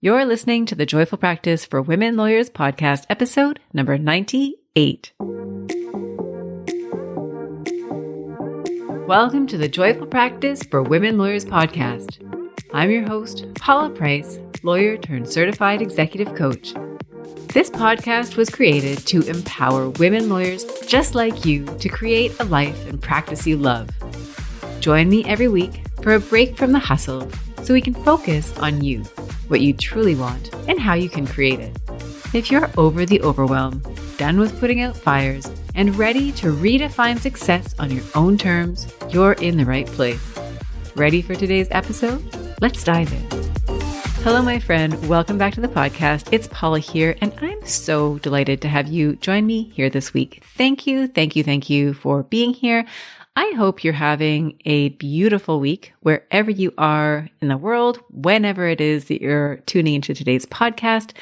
You're listening to the Joyful Practice for Women Lawyers podcast, episode number 98. Welcome to the Joyful Practice for Women Lawyers podcast. I'm your host, Paula Price, lawyer turned certified executive coach. This podcast was created to empower women lawyers just like you to create a life and practice you love. Join me every week for a break from the hustle so we can focus on you, what you truly want, and how you can create it. If you're over the overwhelm, done with putting out fires, and ready to redefine success on your own terms, you're in the right place. Ready for today's episode? Let's dive in. Hello, my friend. Welcome back to the podcast. It's Paula here, and I'm so delighted to have you join me here this week. Thank you for being here. I hope you're having a beautiful week wherever you are in the world, whenever it is that you're tuning into today's podcast.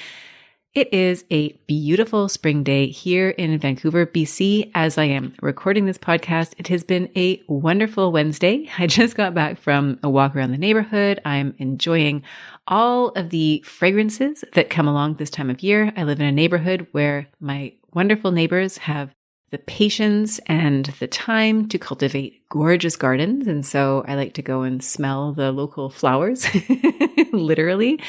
It is a beautiful spring day here in Vancouver, BC, as I am recording this podcast. It has been a wonderful Wednesday. I just got back from a walk around the neighborhood. I'm enjoying all of the fragrances that come along this time of year. I live in a neighborhood where my wonderful neighbors have the patience and the time to cultivate gorgeous gardens. And so I like to go and smell the local flowers, literally.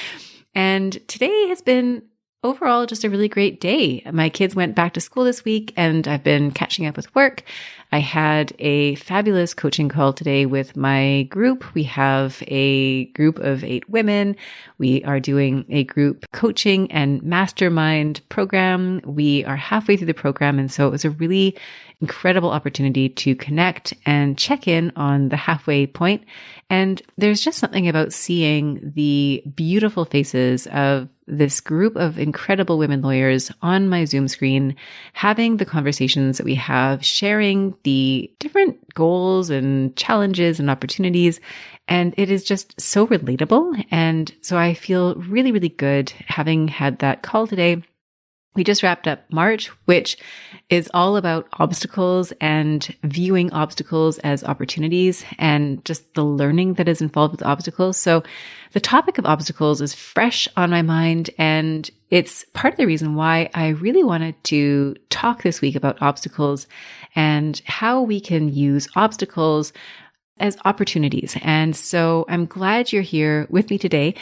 And today has been overall just a really great day. My kids went back to school this week and I've been catching up with work. I had a fabulous coaching call today with my group. We have a group of 8 women. We are doing a group coaching and mastermind program. We are halfway through the program. And so it was a really incredible opportunity to connect and check in on the halfway point. And there's just something about seeing the beautiful faces of this group of incredible women lawyers on my Zoom screen, having the conversations that we have, sharing the different goals and challenges and opportunities. And it is just so relatable. And so I feel really, really good having had that call today. We just wrapped up March, which is all about obstacles and viewing obstacles as opportunities and just the learning that is involved with obstacles. So the topic of obstacles is fresh on my mind, and it's part of the reason why I really wanted to talk this week about obstacles and how we can use obstacles as opportunities. And so I'm glad you're here with me today.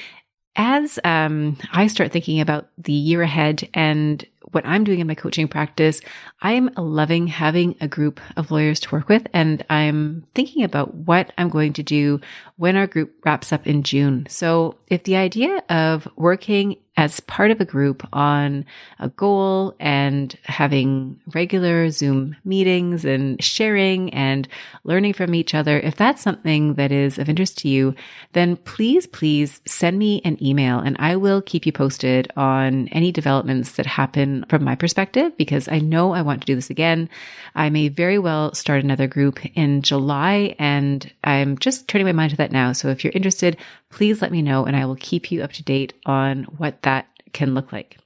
As I start thinking about the year ahead and what I'm doing in my coaching practice, I'm loving having a group of lawyers to work with, and I'm thinking about what I'm going to do when our group wraps up in June. So if the idea of working as part of a group on a goal and having regular Zoom meetings and sharing and learning from each other, if that's something that is of interest to you, then please send me an email and I will keep you posted on any developments that happen from my perspective, because I know I want to do this again. I may very well start another group in July, and I'm just turning my mind to that now. So if you're interested, please let me know and I will keep you up to date on what that can look like.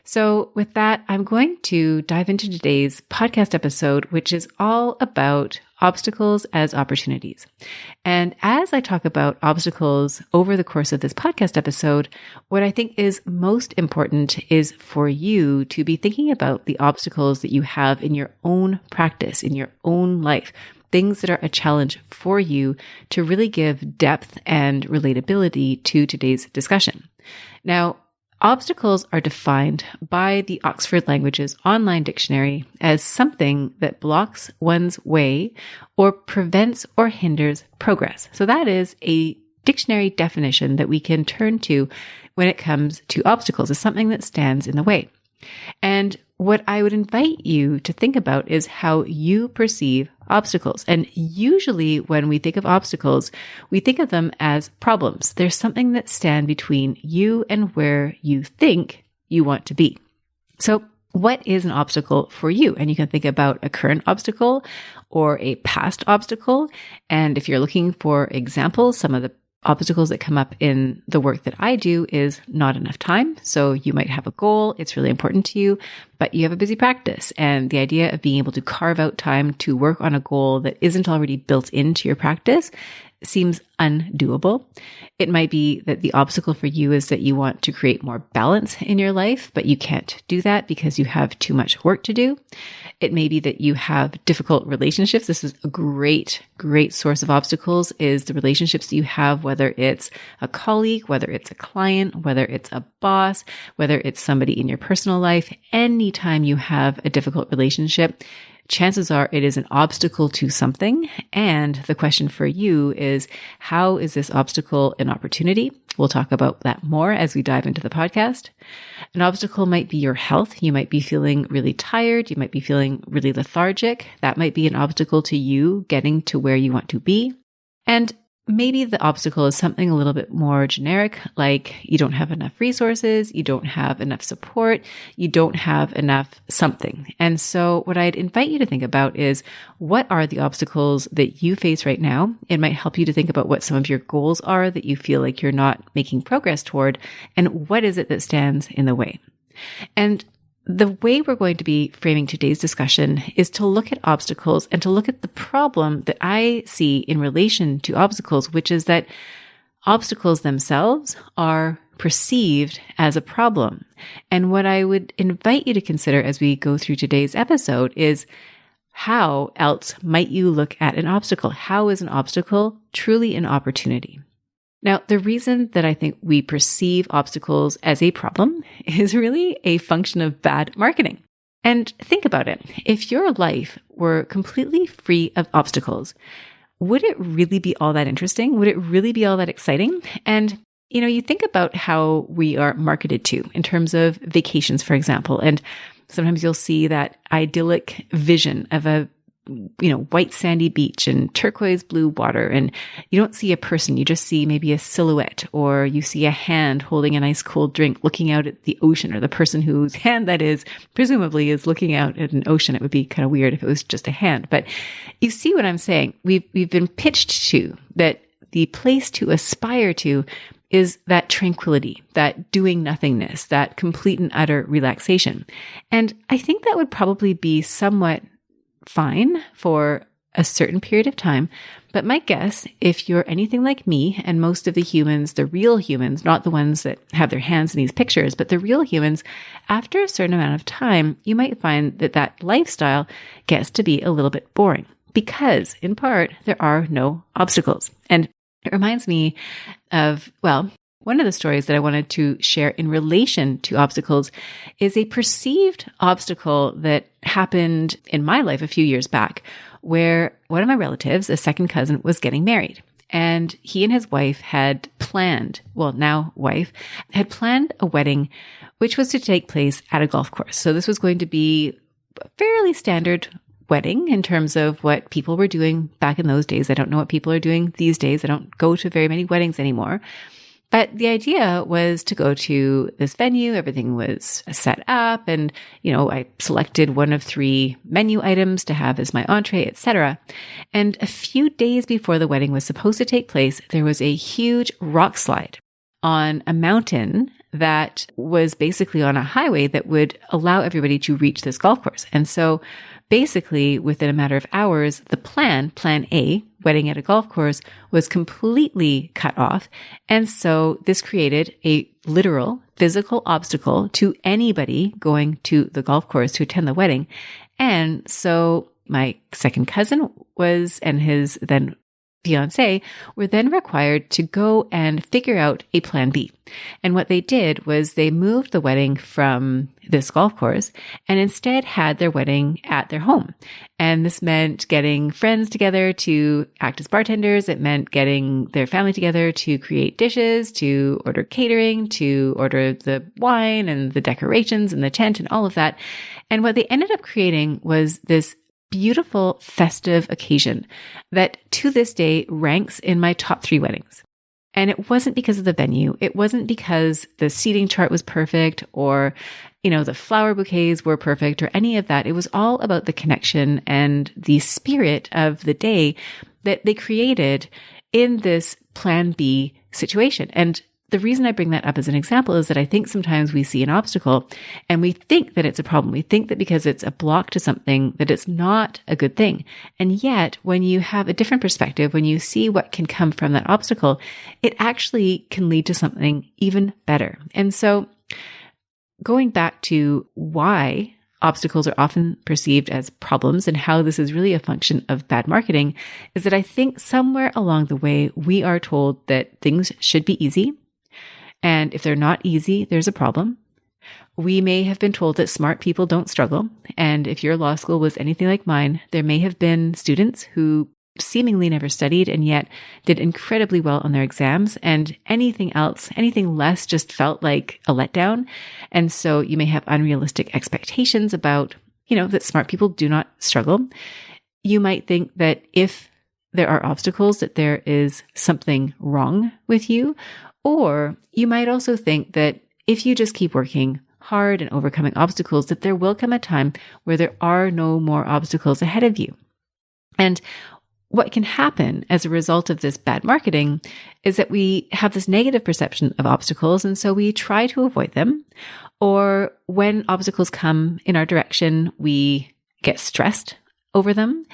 So with that, I'm going to dive into today's podcast episode, which is all about obstacles as opportunities. And as I talk about obstacles over the course of this podcast episode, what I think is most important is for you to be thinking about the obstacles that you have in your own practice, in your own life, things that are a challenge for you to really give depth and relatability to today's discussion. Now, obstacles are defined by the Oxford Languages Online Dictionary as something that blocks one's way or prevents or hinders progress. So that is a dictionary definition that we can turn to when it comes to obstacles, as something that stands in the way. And what I would invite you to think about is how you perceive obstacles. And usually when we think of obstacles, we think of them as problems. There's something that stands between you and where you think you want to be. So what is an obstacle for you? And you can think about a current obstacle or a past obstacle. And if you're looking for examples, some of the obstacles that come up in the work that I do is not enough time. So you might have a goal. It's really important to you, but you have a busy practice. And the idea of being able to carve out time to work on a goal that isn't already built into your practice seems undoable. It might be that the obstacle for you is that you want to create more balance in your life, but you can't do that because you have too much work to do. It may be that you have difficult relationships. This is a great source of obstacles, is the relationships that you have, whether it's a colleague, whether it's a client, whether it's a boss, whether it's somebody in your personal life. Anytime you have a difficult relationship, chances are it is an obstacle to something. And the question for you is, how is this obstacle an opportunity? We'll talk about that more as we dive into the podcast. An obstacle might be your health. You might be feeling really tired. You might be feeling really lethargic. That might be an obstacle to you getting to where you want to be. And maybe the obstacle is something a little bit more generic, like you don't have enough resources, you don't have enough support, you don't have enough something. And so what I'd invite you to think about is, what are the obstacles that you face right now? It might help you to think about what some of your goals are that you feel like you're not making progress toward, and what is it that stands in the way. And the way we're going to be framing today's discussion is to look at obstacles and to look at the problem that I see in relation to obstacles, which is that obstacles themselves are perceived as a problem. And what I would invite you to consider as we go through today's episode is, how else might you look at an obstacle? How is an obstacle truly an opportunity? Now, the reason that I think we perceive obstacles as a problem is really a function of bad marketing. And think about it. If your life were completely free of obstacles, would it really be all that interesting? Would it really be all that exciting? And, you think about how we are marketed to in terms of vacations, for example, and sometimes you'll see that idyllic vision of a white sandy beach and turquoise blue water. And you don't see a person, you just see maybe a silhouette, or you see a hand holding a nice cold drink looking out at the ocean, or the person whose hand that is presumably is looking out at an ocean. It would be kind of weird if it was just a hand, but you see what I'm saying? We've been pitched to that the place to aspire to is that tranquility, that doing nothingness, that complete and utter relaxation. And I think that would probably be somewhat fine for a certain period of time. But my guess, if you're anything like me and most of the humans, the real humans, not the ones that have their hands in these pictures, but the real humans, after a certain amount of time, you might find that that lifestyle gets to be a little bit boring because, in part, there are no obstacles. And it reminds me of, one of the stories that I wanted to share in relation to obstacles is a perceived obstacle that happened in my life a few years back, where one of my relatives, a second cousin, was getting married. And he and his wife had planned, had planned a wedding, which was to take place at a golf course. So this was going to be a fairly standard wedding in terms of what people were doing back in those days. I don't know what people are doing these days. I don't go to very many weddings anymore. But the idea was to go to this venue. Everything was set up, and, I selected one of 3 menu items to have as my entree, etc. And a few days before the wedding was supposed to take place, there was a huge rock slide on a mountain that was basically on a highway that would allow everybody to reach this golf course. And so basically, within a matter of hours, the plan A, wedding at a golf course, was completely cut off. And so this created a literal physical obstacle to anybody going to the golf course to attend the wedding. And so my second cousin and his then fiance were then required to go and figure out a plan B. And what they did was they moved the wedding from this golf course and instead had their wedding at their home. And this meant getting friends together to act as bartenders. It meant getting their family together to create dishes, to order catering, to order the wine and the decorations and the tent and all of that. And what they ended up creating was this beautiful festive occasion that to this day ranks in my top 3 weddings. And it wasn't because of the venue. It wasn't because the seating chart was perfect or, the flower bouquets were perfect or any of that. It was all about the connection and the spirit of the day that they created in this plan B situation. And the reason I bring that up as an example is that I think sometimes we see an obstacle and we think that it's a problem. We think that because it's a block to something, that it's not a good thing. And yet, when you have a different perspective, when you see what can come from that obstacle, it actually can lead to something even better. And so, going back to why obstacles are often perceived as problems and how this is really a function of bad marketing is that I think somewhere along the way, we are told that things should be easy. And if they're not easy, there's a problem. We may have been told that smart people don't struggle. And if your law school was anything like mine, there may have been students who seemingly never studied and yet did incredibly well on their exams. And anything else, anything less just felt like a letdown. And so you may have unrealistic expectations about, that smart people do not struggle. You might think that if there are obstacles, that there is something wrong with you. Or you might also think that if you just keep working hard and overcoming obstacles, that there will come a time where there are no more obstacles ahead of you. And what can happen as a result of this bad marketing is that we have this negative perception of obstacles, and so we try to avoid them. Or when obstacles come in our direction, we get stressed over them.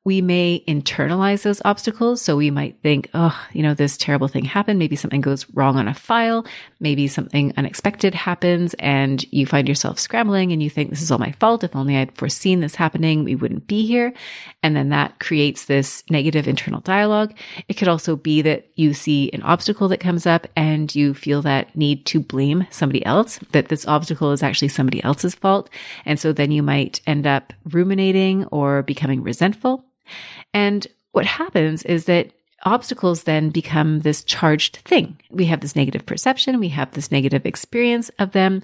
We may internalize those obstacles. So we might think, this terrible thing happened. Maybe something goes wrong on a file. Maybe something unexpected happens and you find yourself scrambling and you think, this is all my fault. If only I'd foreseen this happening, we wouldn't be here. And then that creates this negative internal dialogue. It could also be that you see an obstacle that comes up and you feel that need to blame somebody else, that this obstacle is actually somebody else's fault. And so then you might end up ruminating or becoming resentful. And what happens is that obstacles then become this charged thing. We have this negative perception. We have this negative experience of them.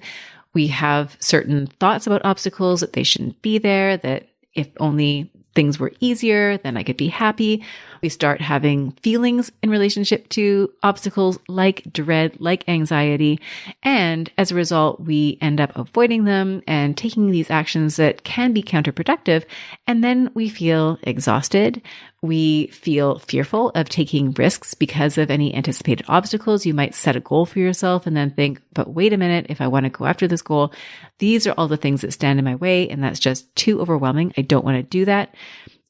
We have certain thoughts about obstacles, that they shouldn't be there, that if only things were easier, then I could be happy. We start having feelings in relationship to obstacles like dread, like anxiety. And as a result, we end up avoiding them and taking these actions that can be counterproductive. And then we feel exhausted. We feel fearful of taking risks because of any anticipated obstacles. You might set a goal for yourself and then think, but wait a minute, if I want to go after this goal, these are all the things that stand in my way, and that's just too overwhelming. I don't want to do that.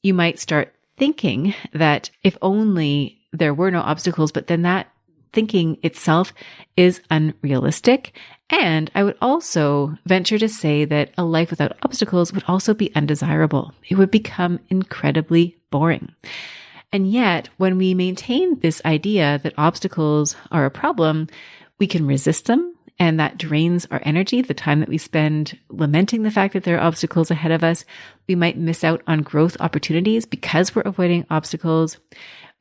You might start thinking that if only there were no obstacles, but then that thinking itself is unrealistic. And I would also venture to say that a life without obstacles would also be undesirable. It would become incredibly boring. And yet, when we maintain this idea that obstacles are a problem, we can resist them. And that drains our energy, the time that we spend lamenting the fact that there are obstacles ahead of us. We might miss out on growth opportunities because we're avoiding obstacles.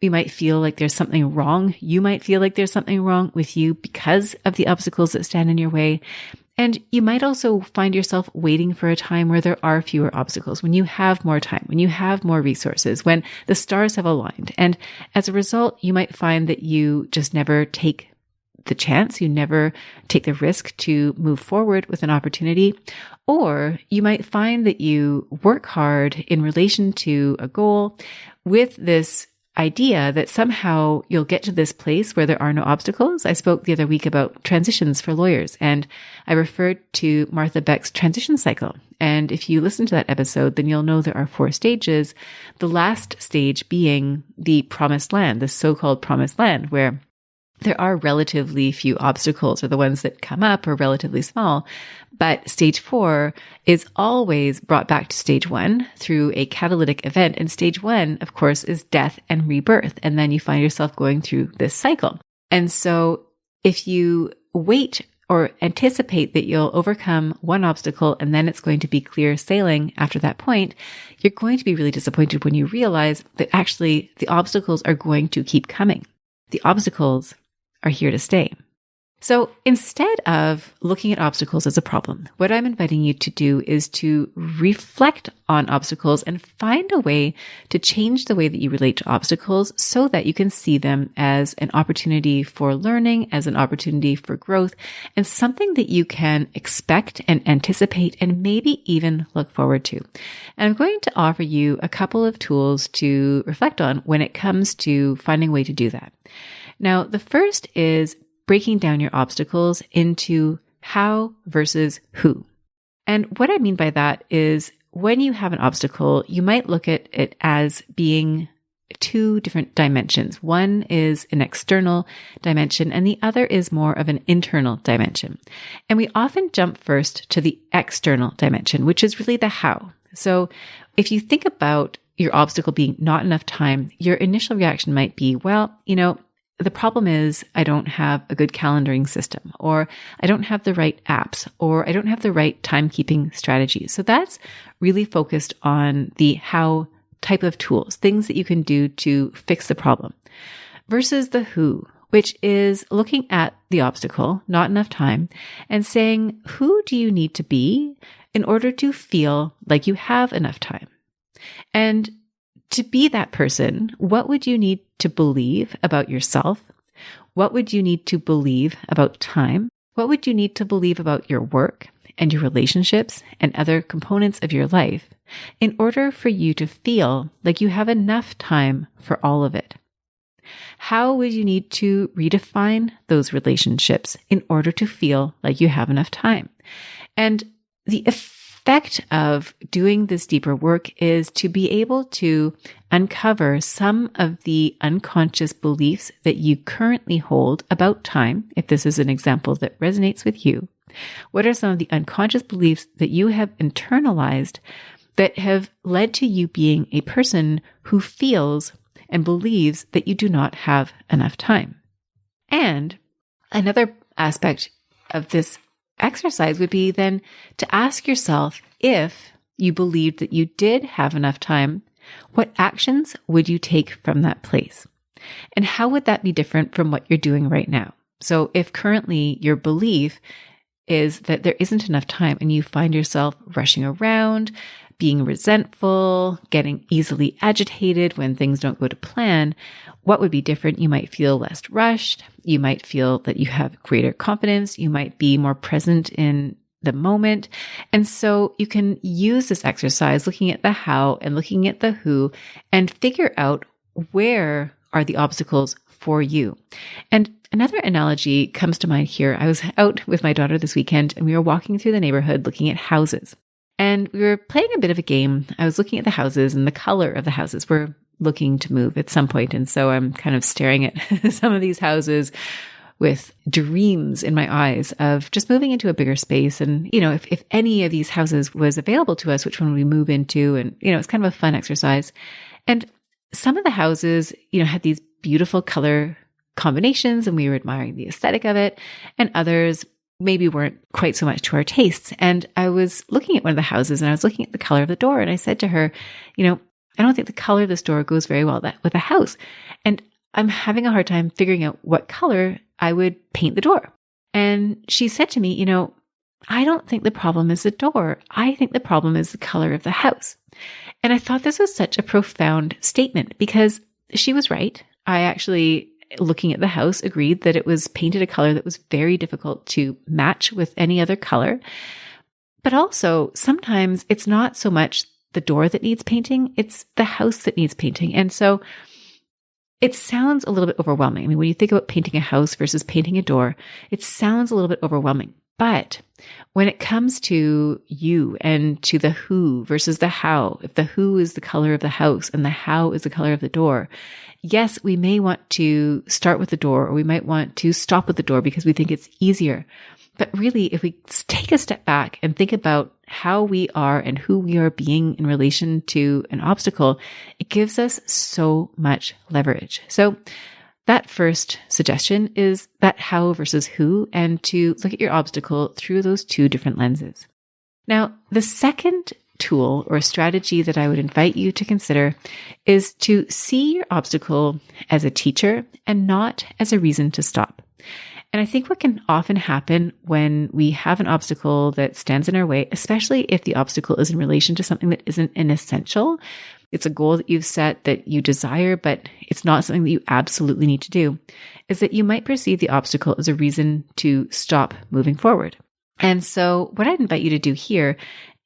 We might feel like there's something wrong. You might feel like there's something wrong with you because of the obstacles that stand in your way. And you might also find yourself waiting for a time where there are fewer obstacles, when you have more time, when you have more resources, when the stars have aligned. And as a result, you might find that you just never take the chance, you never take the risk to move forward with an opportunity. Or you might find that you work hard in relation to a goal with this idea that somehow you'll get to this place where there are no obstacles. I spoke the other week about transitions for lawyers, and I referred to Martha Beck's transition cycle. And if you listen to that episode, then you'll know there are 4 stages. The last stage being the promised land, the so-called promised land, where there are relatively few obstacles, or the ones that come up are relatively small. But stage 4 is always brought back to stage 1 through a catalytic event. And stage 1, of course, is death and rebirth. And then you find yourself going through this cycle. And so if you wait or anticipate that you'll overcome one obstacle and then it's going to be clear sailing after that point, you're going to be really disappointed when you realize that actually the obstacles are going to keep coming. The obstacles are here to stay. So instead of looking at obstacles as a problem, what I'm inviting you to do is to reflect on obstacles and find a way to change the way that you relate to obstacles so that you can see them as an opportunity for learning, as an opportunity for growth, and something that you can expect and anticipate and maybe even look forward to. And I'm going to offer you a couple of tools to reflect on when it comes to finding a way to do that. Now, the first is breaking down your obstacles into how versus who. And what I mean by that is when you have an obstacle, you might look at it as being two different dimensions. One is an external dimension and the other is more of an internal dimension. And we often jump first to the external dimension, which is really the how. So if you think about your obstacle being not enough time, your initial reaction might be, well, the problem is I don't have a good calendaring system, or I don't have the right apps, or I don't have the right timekeeping strategies. So that's really focused on the how type of tools, things that you can do to fix the problem, versus the who, which is looking at the obstacle, not enough time, and saying, who do you need to be in order to feel like you have enough time? And to be that person, what would you need to believe about yourself? What would you need to believe about time? What would you need to believe about your work and your relationships and other components of your life in order for you to feel like you have enough time for all of it? How would you need to redefine those relationships in order to feel like you have enough time? And the effect of doing this deeper work is to be able to uncover some of the unconscious beliefs that you currently hold about time, if this is an example that resonates with you. What are some of the unconscious beliefs that you have internalized that have led to you being a person who feels and believes that you do not have enough time? And another aspect of this exercise would be then to ask yourself, if you believed that you did have enough time, what actions would you take from that place? And how would that be different from what you're doing right now? So if currently your belief is that there isn't enough time and you find yourself rushing around, being resentful, getting easily agitated when things don't go to plan, what would be different? You might feel less rushed. You might feel that you have greater confidence. You might be more present in the moment. And so you can use this exercise looking at the how and looking at the who and figure out where are the obstacles for you. And another analogy comes to mind here. I was out with my daughter this weekend and we were walking through the neighborhood looking at houses. And we were playing a bit of a game. I was looking at the houses and the color of the houses were looking to move at some point. And so I'm kind of staring at some of these houses with dreams in my eyes of just moving into a bigger space. And, if any of these houses was available to us, which one would we move into? And, it's kind of a fun exercise. And some of the houses, had these beautiful color combinations and we were admiring the aesthetic of it. And others maybe weren't quite so much to our tastes. And I was looking at one of the houses and I was looking at the color of the door. And I said to her, I don't think the color of this door goes very well with a house. And I'm having a hard time figuring out what color I would paint the door. And she said to me, I don't think the problem is the door. I think the problem is the color of the house. And I thought this was such a profound statement because she was right. I actually, looking at the house, agreed that it was painted a color that was very difficult to match with any other color. But also, sometimes it's not so much the door that needs painting, it's the house that needs painting. And so it sounds a little bit overwhelming. I mean, when you think about painting a house versus painting a door, it sounds a little bit overwhelming. But when it comes to you and to the who versus the how, if the who is the color of the house and the how is the color of the door, yes, we may want to start with the door or we might want to stop with the door because we think it's easier. But really, if we take a step back and think about how we are and who we are being in relation to an obstacle, it gives us so much leverage. So that first suggestion is that how versus who, and to look at your obstacle through those two different lenses. Now, the second tool or strategy that I would invite you to consider is to see your obstacle as a teacher and not as a reason to stop. And I think what can often happen when we have an obstacle that stands in our way, especially if the obstacle is in relation to something that isn't an essential, it's a goal that you've set that you desire, but it's not something that you absolutely need to do, is that you might perceive the obstacle as a reason to stop moving forward. And so what I'd invite you to do here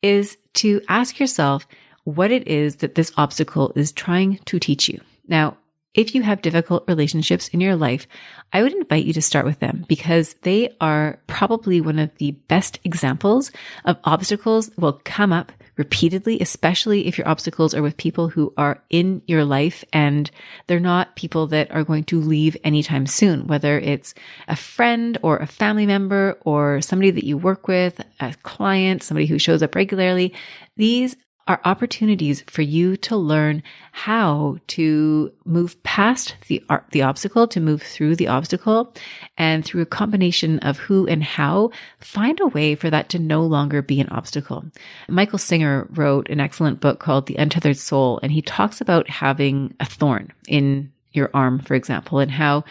is to ask yourself what it is that this obstacle is trying to teach you. Now, if you have difficult relationships in your life, I would invite you to start with them because they are probably one of the best examples of obstacles that will come up repeatedly, especially if your obstacles are with people who are in your life and they're not people that are going to leave anytime soon, whether it's a friend or a family member or somebody that you work with, a client, somebody who shows up regularly. These are opportunities for you to learn how to move past the obstacle, to move through the obstacle, and through a combination of who and how, find a way for that to no longer be an obstacle. Michael Singer wrote an excellent book called The Untethered Soul, and he talks about having a thorn in your arm, for example, and how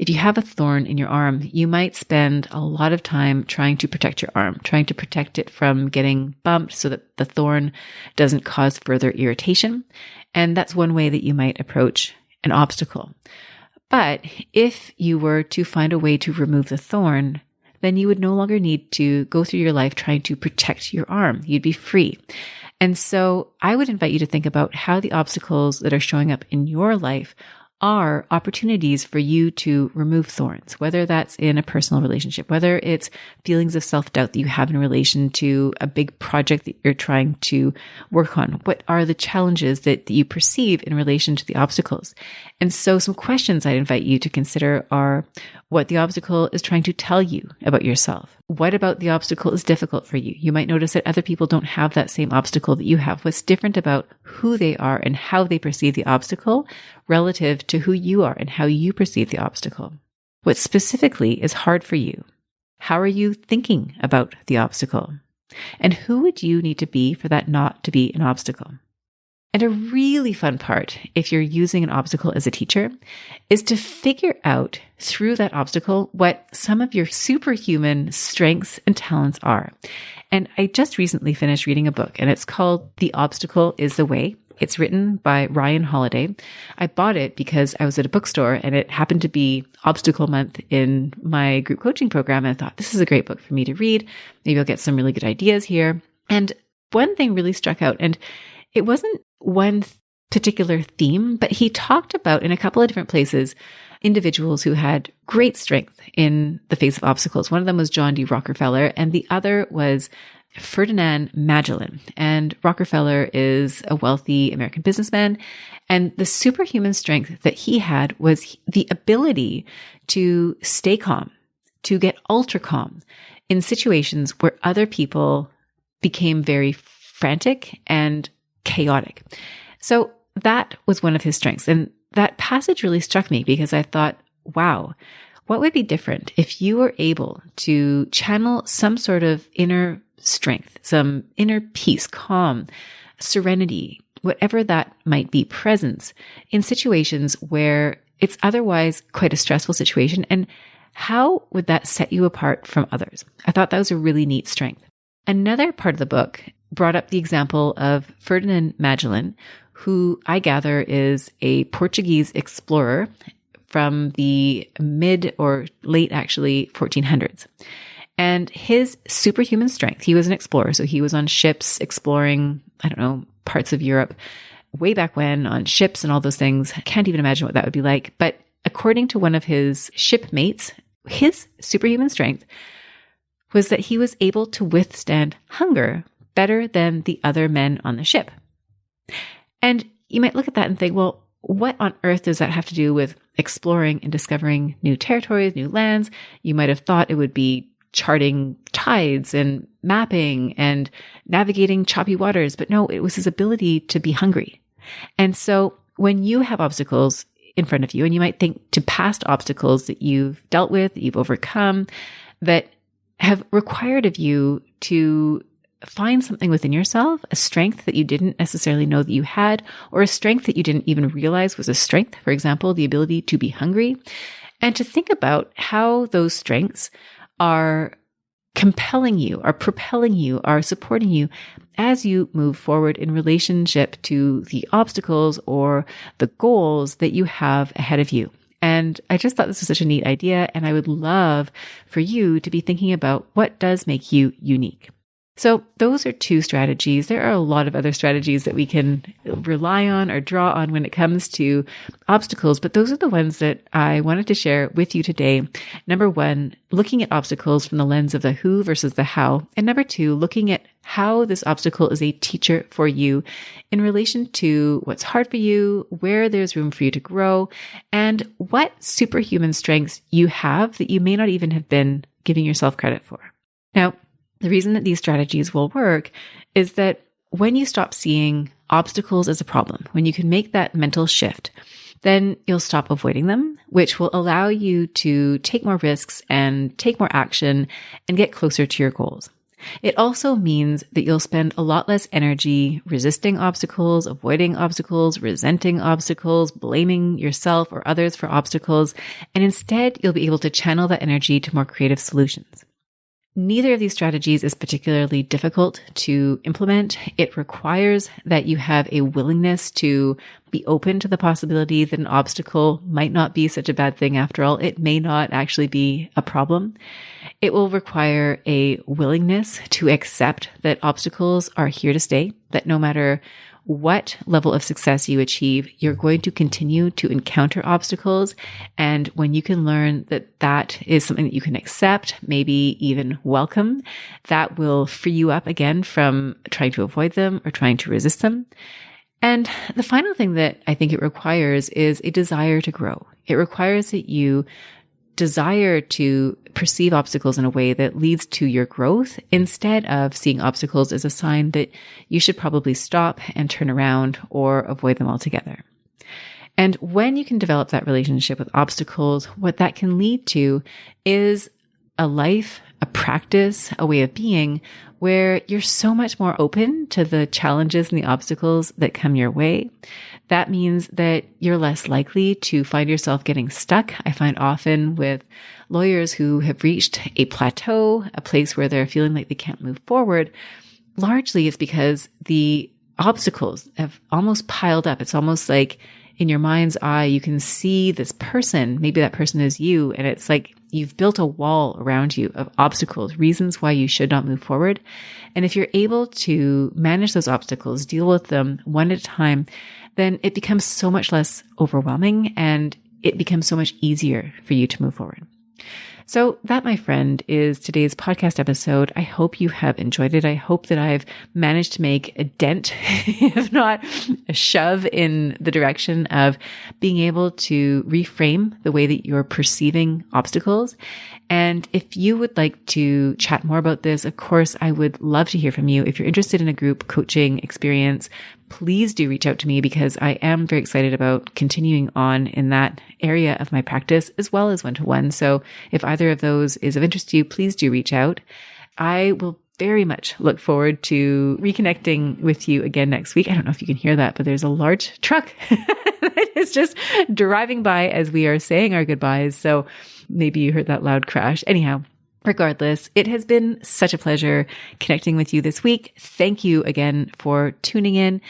if you have a thorn in your arm, you might spend a lot of time trying to protect your arm, trying to protect it from getting bumped so that the thorn doesn't cause further irritation. And that's one way that you might approach an obstacle. But if you were to find a way to remove the thorn, then you would no longer need to go through your life trying to protect your arm. You'd be free. And so I would invite you to think about how the obstacles that are showing up in your life are opportunities for you to remove thorns, whether that's in a personal relationship, whether it's feelings of self-doubt that you have in relation to a big project that you're trying to work on. What are the challenges that you perceive in relation to the obstacles? And so some questions I'd invite you to consider are what the obstacle is trying to tell you about yourself. What about the obstacle is difficult for you? You might notice that other people don't have that same obstacle that you have. What's different about who they are and how they perceive the obstacle relative to who you are and how you perceive the obstacle? What specifically is hard for you? How are you thinking about the obstacle? And who would you need to be for that not to be an obstacle? And a really fun part, if you're using an obstacle as a teacher, is to figure out through that obstacle what some of your superhuman strengths and talents are. And I just recently finished reading a book, and it's called The Obstacle is the Way. It's written by Ryan Holiday. I bought it because I was at a bookstore and it happened to be Obstacle Month in my group coaching program. And I thought, this is a great book for me to read. Maybe I'll get some really good ideas here. And one thing really struck out, and it wasn't one particular theme, but he talked about in a couple of different places individuals who had great strength in the face of obstacles. One of them was John D. Rockefeller, and the other was Ferdinand Magellan. And Rockefeller is a wealthy American businessman. And the superhuman strength that he had was the ability to stay calm, to get ultra calm in situations where other people became very frantic and chaotic. So that was one of his strengths. And that passage really struck me because I thought, wow, what would be different if you were able to channel some sort of inner strength, some inner peace, calm, serenity, whatever that might be, presence in situations where it's otherwise quite a stressful situation. And how would that set you apart from others? I thought that was a really neat strength. Another part of the book brought up the example of Ferdinand Magellan, who I gather is a Portuguese explorer from the mid or late, actually, 1400s. And his superhuman strength, he was an explorer. So he was on ships exploring, parts of Europe way back when on ships and all those things. I can't even imagine what that would be like. But according to one of his shipmates, his superhuman strength was that he was able to withstand hunger better than the other men on the ship. And you might look at that and think, well, what on earth does that have to do with exploring and discovering new territories, new lands? You might have thought it would be charting tides and mapping and navigating choppy waters. But no, it was his ability to be hungry. And so when you have obstacles in front of you, and you might think to past obstacles that you've dealt with, that you've overcome, that have required of you to find something within yourself, a strength that you didn't necessarily know that you had, or a strength that you didn't even realize was a strength. For example, the ability to be hungry, and to think about how those strengths are compelling you, are propelling you, are supporting you as you move forward in relationship to the obstacles or the goals that you have ahead of you. And I just thought this was such a neat idea. And I would love for you to be thinking about what does make you unique. So those are two strategies. There are a lot of other strategies that we can rely on or draw on when it comes to obstacles, but those are the ones that I wanted to share with you today. Number one, looking at obstacles from the lens of the who versus the how. And number two, looking at how this obstacle is a teacher for you in relation to what's hard for you, where there's room for you to grow, and what superhuman strengths you have that you may not even have been giving yourself credit for. Now, the reason that these strategies will work is that when you stop seeing obstacles as a problem, when you can make that mental shift, then you'll stop avoiding them, which will allow you to take more risks and take more action and get closer to your goals. It also means that you'll spend a lot less energy resisting obstacles, avoiding obstacles, resenting obstacles, blaming yourself or others for obstacles, and instead you'll be able to channel that energy to more creative solutions. Neither of these strategies is particularly difficult to implement. It requires that you have a willingness to be open to the possibility that an obstacle might not be such a bad thing after all. It may not actually be a problem. It will require a willingness to accept that obstacles are here to stay, that no matter what level of success you achieve, you're going to continue to encounter obstacles. And when you can learn that that is something that you can accept, maybe even welcome, that will free you up again from trying to avoid them or trying to resist them. And the final thing that I think it requires is a desire to grow. It requires that you desire to perceive obstacles in a way that leads to your growth instead of seeing obstacles as a sign that you should probably stop and turn around or avoid them altogether. And when you can develop that relationship with obstacles, what that can lead to is a life, a practice, a way of being where you're so much more open to the challenges and the obstacles that come your way. That means that you're less likely to find yourself getting stuck. I find often with lawyers who have reached a plateau, a place where they're feeling like they can't move forward, largely it's because the obstacles have almost piled up. It's almost like in your mind's eye, you can see this person, maybe that person is you, and it's like you've built a wall around you of obstacles, reasons why you should not move forward. And if you're able to manage those obstacles, deal with them one at a time, then it becomes so much less overwhelming and it becomes so much easier for you to move forward. So that, my friend, is today's podcast episode. I hope you have enjoyed it. I hope that I've managed to make a dent, if not a shove, in the direction of being able to reframe the way that you're perceiving obstacles. And if you would like to chat more about this, of course, I would love to hear from you. If you're interested in a group coaching experience, please do reach out to me because I am very excited about continuing on in that area of my practice as well as one-to-one. So if either of those is of interest to you, please do reach out. I will very much look forward to reconnecting with you again next week. I don't know if you can hear that, but there's a large truck that is just driving by as we are saying our goodbyes. So maybe you heard that loud crash. Anyhow, regardless, it has been such a pleasure connecting with you this week. Thank you again for tuning in.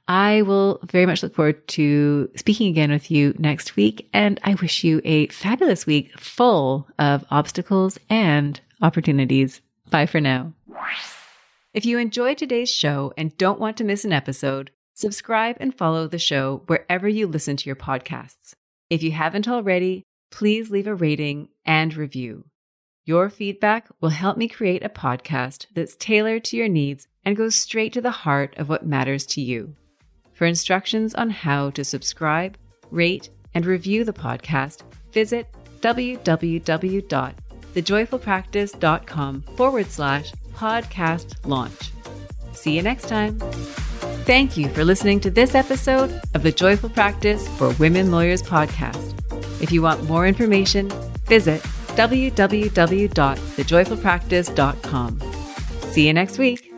I will very much look forward to speaking again with you next week, and I wish you a fabulous week full of obstacles and opportunities. Bye for now. If you enjoyed today's show and don't want to miss an episode, subscribe and follow the show wherever you listen to your podcasts. If you haven't already, please leave a rating and review. Your feedback will help me create a podcast that's tailored to your needs and goes straight to the heart of what matters to you. For instructions on how to subscribe, rate, and review the podcast, visit www.thejoyfulpractice.com/podcast launch. See you next time. Thank you for listening to this episode of the Joyful Practice for Women Lawyers podcast. If you want more information, visit www.thejoyfulpractice.com. See you next week.